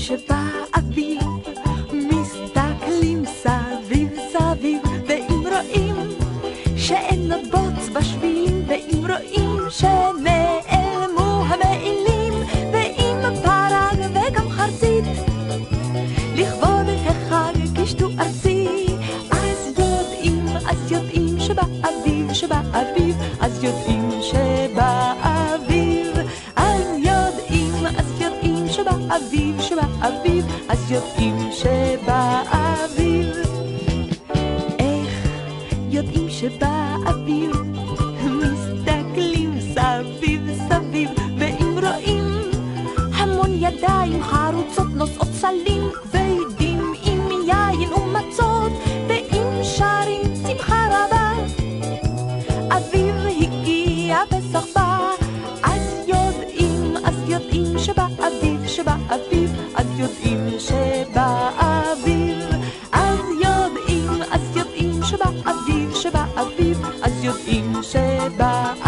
שבאביב מסתכלים סביב סביב, ואם רואים שאין עוד בוץ בשבילים, ואם רואים שנעלמו המעילים, ואם פרג וגם חרצית לכבוד החג קישטו ארצי, אז יודעים שבאביב, שבאביב, אז יודעים שבאביב, אז יודעים שבאביב, שבאביב, אז יודעים שבאביב. איך יודעים שבאביב מסתכלים סביב סביב, ואם רואים המון ידיים חרוצות נושאות סלים כבדים עם יין ומצות, ואם שרים שמחה רבה אביב הגיע בסחבה, אז יודעים שבאביב, שבאביב, אז יודעים שבאביב, אז יודעים שבאביב, שבאביב, אז יודעים שבאביב.